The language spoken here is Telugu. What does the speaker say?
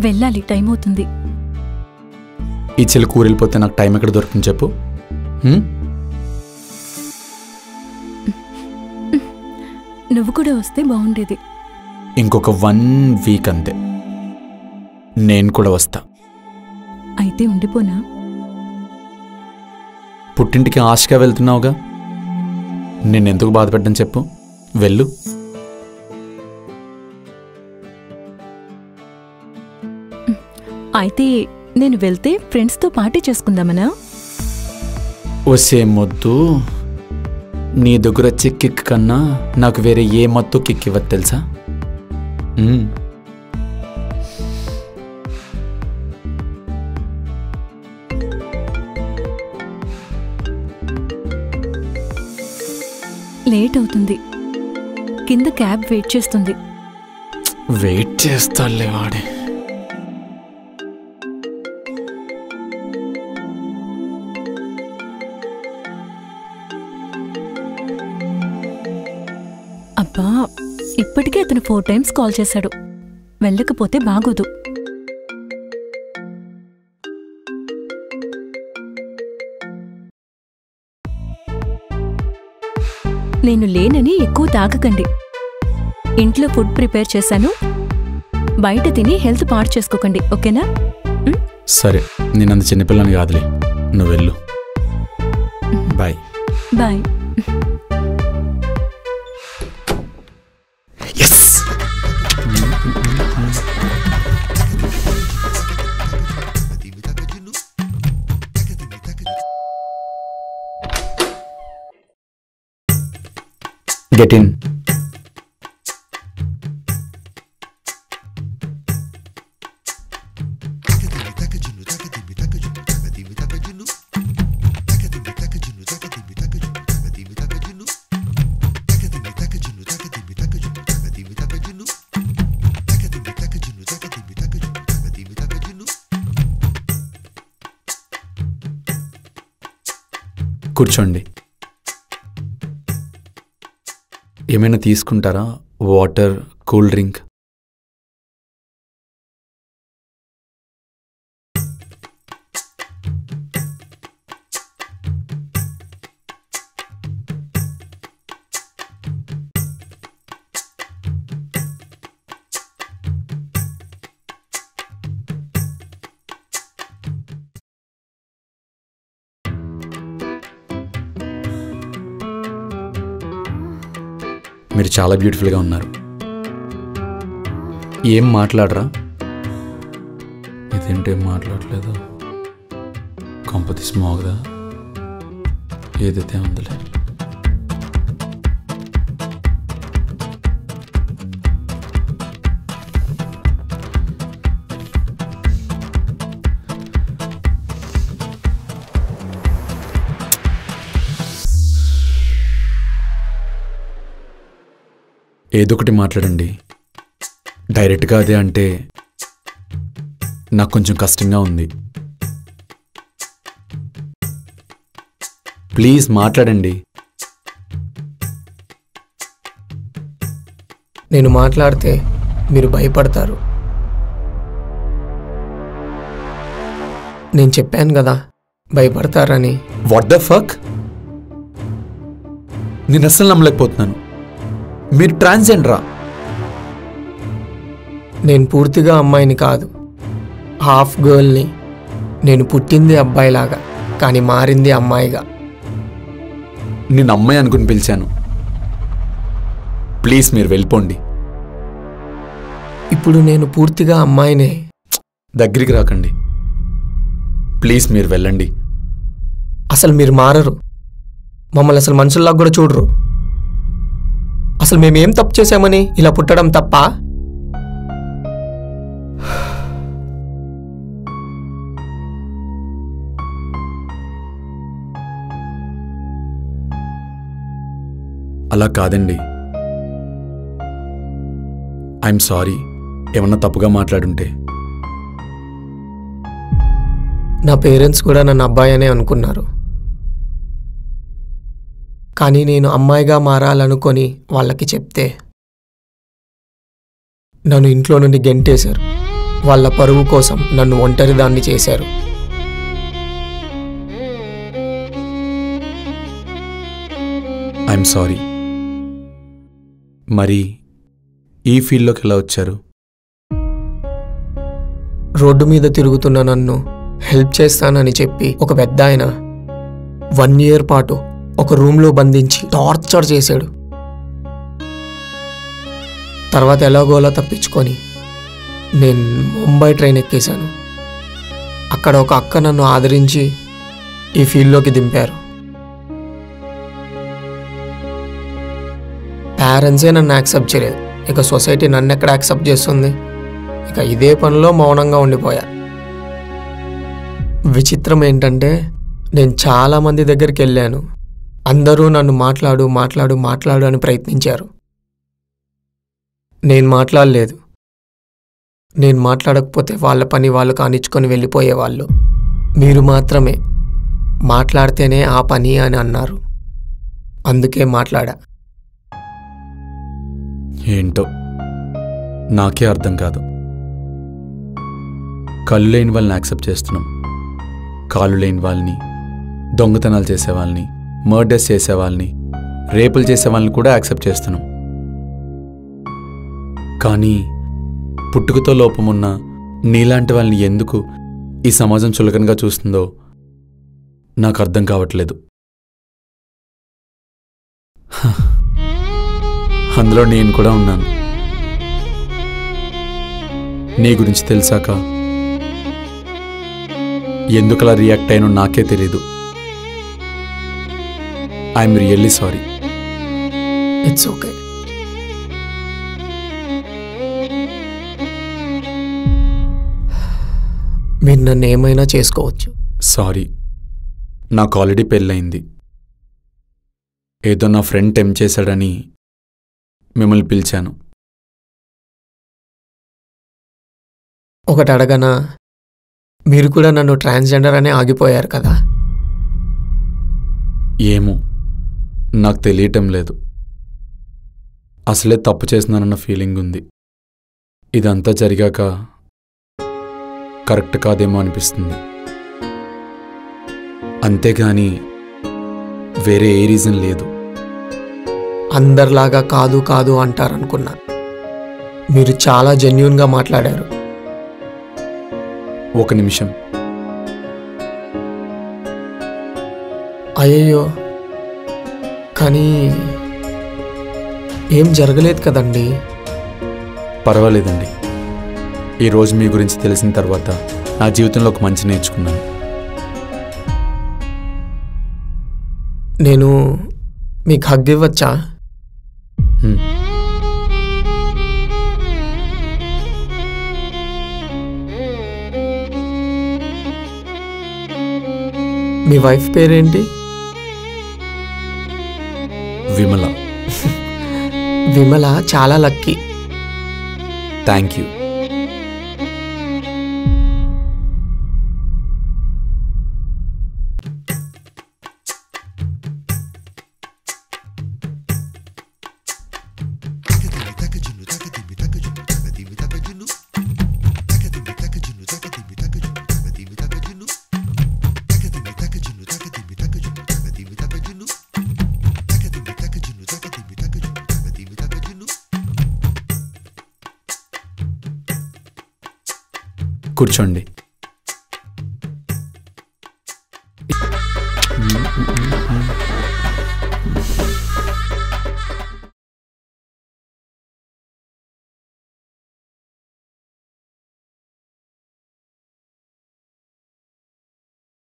వెళ్ళాలి, టైం అవుతుంది. ఈ చెల్లి కూరెళ్ళిపోతే నాకు టైం ఎక్కడ దొరుకుతుంది చెప్పు? నువ్వు కూడా వస్తే బాగుండేది. ఇంకొక 1 వీక్ అంతే, నేను కూడా వస్తా. అయితే ఉండిపోనా? పుట్టింటికి ఆశగా వెళ్తున్నావుగా, నేనెందుకు బాధపడ్డాను చెప్పు? వెళ్ళు. అయితే నేను వెళ్తే ఫ్రెండ్స్తో పార్టీ చేసుకుందామనా? వసే మొద్దు, నీ దగ్గర వచ్చే కిక్ కన్నా నాకు వేరే ఏ మత్తు కిక్ ఇవ్వదు తెలుసా? లేట్ అవుతుంది, కింద క్యాబ్ వెయిట్ చేస్తుంది. వెయిట్ చేస్తాలే వాడే. అబ్బా, ఇప్పటికే అతను 4 times కాల్ చేశాడు. వెళ్ళకపోతే బాగోదు. నేను లేనని ఎక్కువ తాగకండి. ఇంట్లో ఫుడ్ ప్రిపేర్ చేశాను, బయట తిని హెల్త్ పాడు చేసుకోకండి, ఓకేనా? సరే, నేనంత చిన్నపిల్లని కాదులే, నువ్వు వెళ్ళు. Bye bye. Get in. కూర్చోండి. ఏమైనా తీసుకుంటారా? Water, cool drink? మీరు చాలా బ్యూటిఫుల్గా ఉన్నారు. ఏం మాట్లాడరా? ఇదేంటేం మాట్లాడలేదు? కొంపతి స్మోగ్దా? ఏదైతే ఉందిలే. ఏదొకటి మాట్లాడండి. డైరెక్ట్గా అదే అంటే నాకు కొంచెం కష్టంగా ఉంది. ప్లీజ్ మాట్లాడండి. నేను మాట్లాడితే మీరు భయపడతారు. నేను చెప్పాను కదా భయపడతారని. What the fuck? నేను అస్సలు నమ్మలేకపోతున్నాను. మీరు ట్రాన్స్జెండరా? నేను పూర్తిగా అమ్మాయిని కాదు, హాఫ్ గర్ల్ని. నేను పుట్టింది అబ్బాయిలాగా కానీ మారింది అమ్మాయిగా. నేను అమ్మాయి అనుకుని పిలిచాను. ప్లీజ్ మీరు వెళ్ళిపోండి. ఇప్పుడు నేను పూర్తిగా అమ్మాయినే. దగ్గరికి రాకండి ప్లీజ్, మీరు వెళ్ళండి. అసలు మీరు మారరు, మమ్మల్ని అసలు మనుషుల్లాగా కూడా చూడరు. అసలు మేమేం తప్పు చేశామని ఇలా పుట్టడం తప్ప? అలా కాదండి. ఐఎమ్ సారీ ఏమన్నా తప్పుగా మాట్లాడుంటే. నా పేరెంట్స్ కూడా నన్ను అబ్బాయి అనే అనుకున్నారు. కానీ నేను అమ్మాయిగా మారాలనుకొని వాళ్ళకి చెప్తే నన్ను ఇంట్లో నుండి గెంటేశారు. వాళ్ళ పరువు కోసం నన్ను ఒంటరిదాన్ని చేశారు. I'm sorry. మరి ఈ ఫీల్డ్లోకి ఎలా వచ్చారు? రోడ్డు మీద తిరుగుతున్న నన్ను హెల్ప్ చేస్తానని చెప్పి ఒక పెద్ద ఆయన 1 year పాటు ఒక రూమ్లో బంధించి టార్చర్ చేశాడు. తర్వాత ఎలాగోలా తప్పించుకొని నేను ముంబై ట్రైన్ ఎక్కేశాను. అక్కడ ఒక అక్క నన్ను ఆదరించి ఈ ఫీల్డ్లోకి దింపారు. పేరెంట్సే నన్ను యాక్సెప్ట్ చేయలేదు. ఇక సొసైటీ నన్ను ఎక్కడ యాక్సెప్ట్ చేస్తుంది? ఇక ఇదే పనిలో మౌనంగా ఉండిపోయా. విచిత్రం ఏంటంటే నేను చాలామంది దగ్గరికి వెళ్ళాను. అందరూ నన్ను మాట్లాడు మాట్లాడు మాట్లాడు అని ప్రయత్నించారు. నేను మాట్లాడలేదు. నేను మాట్లాడకపోతే వాళ్ళ పని వాళ్ళు కానిచ్చుకొని వెళ్ళిపోయేవాళ్ళు. మీరు మాత్రమే మాట్లాడితేనే ఆ పని అని అన్నారు. అందుకే మాట్లాడా. ఏంటో నాకే అర్థం కాదు. కళ్ళు లేని వాళ్ళని యాక్సెప్ట్ చేస్తున్నాం, కాళ్ళు లేని వాళ్ళని, దొంగతనాలు చేసేవాళ్ళని, మర్డర్స్ చేసేవాళ్ళని, రేపులు చేసేవాళ్ళని కూడా యాక్సెప్ట్ చేస్తున్నాం. కానీ పుట్టుకతో లోపమున్న నీలాంటి వాళ్ళని ఎందుకు ఈ సమాజం చులకనగా చూస్తుందో నాకు అర్థం కావట్లేదు. అందులో నేను కూడా ఉన్నాను. నీ గురించి తెలిసాక ఎందుకలా రియాక్ట్ అయినో నాకే తెలీదు. I'm really sorry. It's okay. మీరు నన్ను ఏమైనా చేసుకోవచ్చు. సారీ, నాకు ఆల్రెడీ పెళ్ళయింది. ఏదో నా ఫ్రెండ్ టెంప్ట్ చేశాడని మిమ్మల్ని పిలిచాను. ఒకటి అడగనా? మీరు కూడా నన్ను ట్రాన్స్జెండర్ అనే ఆగిపోయారు కదా? ఏమో నాకు తెలియటం లేదు. అసలే తప్పు చేస్తున్నానన్న ఫీలింగ్ ఉంది. ఇదంతా జరిగాక కరెక్ట్ కాదేమో అనిపిస్తుంది. అంతేగాని వేరే ఏ రీజన్ లేదు. అందరిలాగా కాదు కాదు అంటారనుకున్నా. మీరు చాలా జెన్యూన్గా మాట్లాడారు. ఒక నిమిషం. అయ్యయ్యో, కానీ ఏం జరగలేదు కదండి? పర్వాలేదండి. ఈరోజు మీ గురించి తెలిసిన తర్వాత నా జీవితంలో ఒక మంచి నేర్చుకున్నాను. నేను మీకు హగ్ ఇవ్వచ్చా? మీ వైఫ్ పేరేంటి? విమల. విమల చాలా లక్కీ. Thank you. కూర్చోండి.